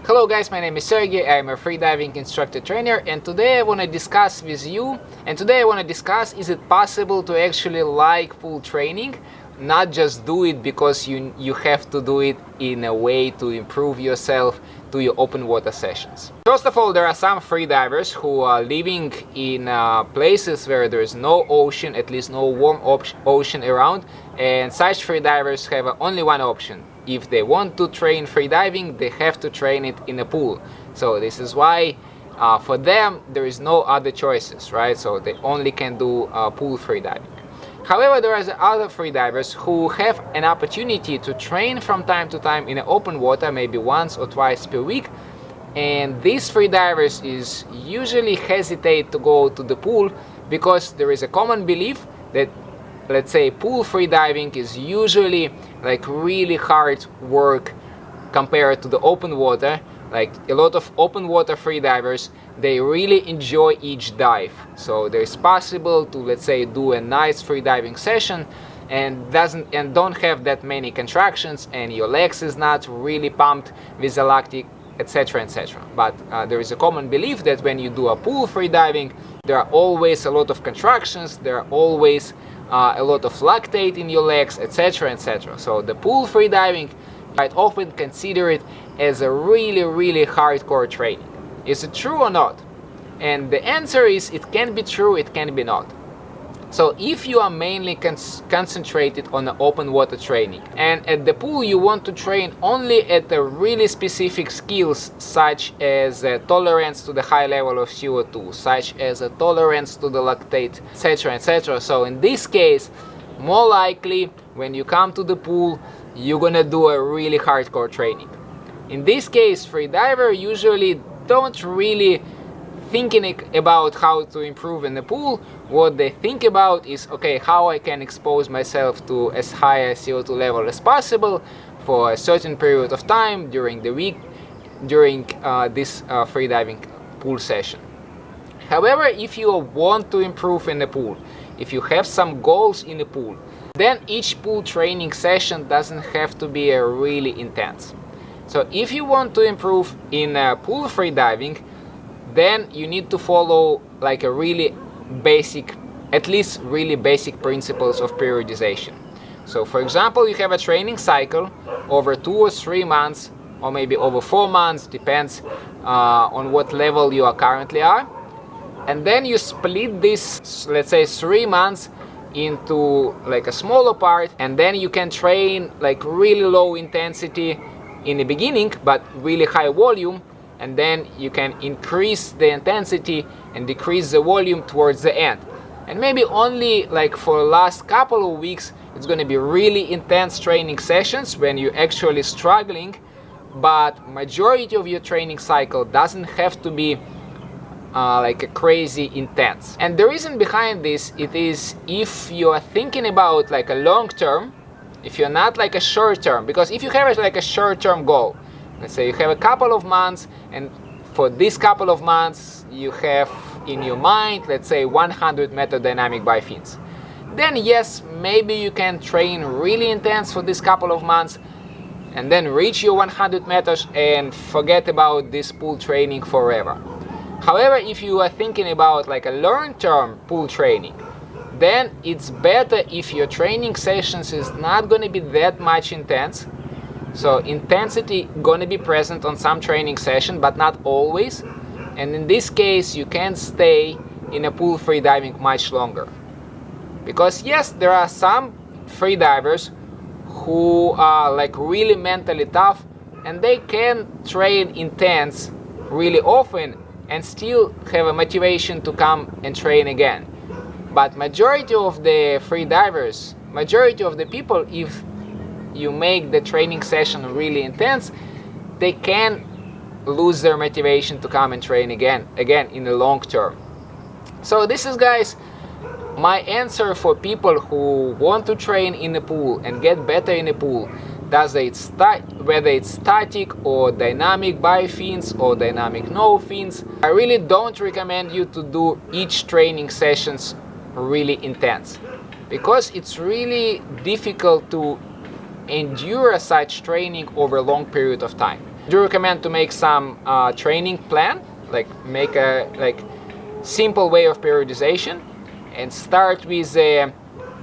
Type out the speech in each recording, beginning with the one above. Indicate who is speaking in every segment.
Speaker 1: Hello guys, my name is Sergey. I'm a freediving instructor trainer, and today I want to discuss with you, is it possible to actually like pool training, not just do it because you have to do it in a way to improve yourself to your open water sessions. First of all, there are some freedivers who are living in places where there is no ocean, at least no warm ocean around, and such freedivers have only one option. If they want to train freediving, they have to train it in a pool. So this is why for them there is no other choices, right? So they only can do pool freediving. However, there are other freedivers who have an opportunity to train from time to time in open water, maybe once or twice per week, and these freedivers is usually hesitate to go to the pool because there is a common belief that, let's say, pool freediving is usually like really hard work compared to the open water. Like a lot of open water freedivers, they really enjoy each dive. So there's possible to, let's say, do a nice freediving session and don't have that many contractions, and your legs is not really pumped with the lactic, etc., etc. But there is a common belief that when you do a pool freediving, there are always a lot of contractions, there are always a lot of lactate in your legs, etc., etc. So the pool freediving, I often consider it as a really hardcore training. Is it true or not? And the answer is it can be true, it can be not. So if you are mainly concentrated on the open water training, and at the pool you want to train only at the really specific skills such as tolerance to the high level of CO2, such as a tolerance to the lactate, etc., etc. So in this case, more likely when you come to the pool, you're gonna do a really hardcore training. In this case, freediver usually don't really thinking about how to improve in the pool. What they think about is, okay, how I can expose myself to as high a CO2 level as possible for a certain period of time during the week, during this freediving pool session. However, if you want to improve in the pool, if you have some goals in the pool, then each pool training session doesn't have to be really intense. So if you want to improve in pool freediving, then you need to follow like a really basic, at least really basic principles of periodization. So for example, you have a training cycle over 2 or 3 months, or maybe over 4 months, depends on what level you are currently are. And then you split this, let's say, 3 months into like a smaller part, and then you can train like really low intensity in the beginning but really high volume, and then you can increase the intensity and decrease the volume towards the end. And maybe only like for the last couple of weeks it's going to be really intense training sessions when you're actually struggling, but majority of your training cycle doesn't have to be like a crazy intense. And the reason behind this, it is if you are thinking about like a long term, if you're not like a short term, because if you have like a short term goal, let's say you have a couple of months, and for this couple of months you have in your mind, let's say 100-meter dynamic bifins, then yes, maybe you can train really intense for this couple of months and then reach your 100 meters and forget about this pool training forever. However, if you are thinking about like a long-term pool training, then it's better if your training sessions is not going to be that much intense. So intensity going to be present on some training session, but not always. And in this case, you can stay in a pool freediving much longer. Because yes, there are some freedivers who are like really mentally tough, and they can train intense really often and still have a motivation to come and train again. But majority of the freedivers, majority of the people, if you make the training session really intense, they can lose their motivation to come and train again in the long term. So this is, guys, my answer for people who want to train in the pool and get better in the pool, whether it's static or dynamic bifins or dynamic no fins. I really don't recommend you to do each training sessions really intense, because it's really difficult to endure such training over a long period of time. Do recommend to make some training plan, like make a simple way of periodization, and start with a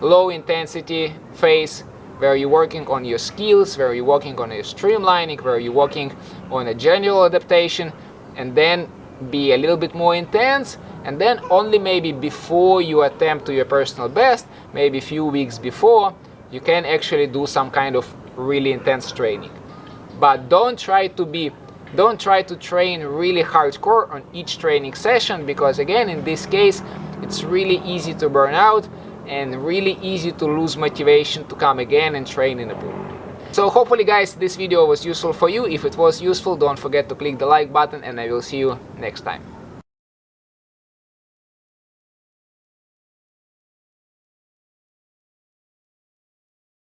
Speaker 1: low intensity phase where you're working on your skills, where you're working on your streamlining, where you're working on a general adaptation, and then be a little bit more intense, and then only maybe before you attempt to your personal best, maybe a few weeks before, you can actually do some kind of really intense training. But don't try to train really hardcore on each training session, because again, in this case, it's really easy to burn out and really easy to lose motivation to come again and train in the pool. So hopefully guys, this video was useful for you. If it was useful, don't forget to click the like button, and I will see you next time.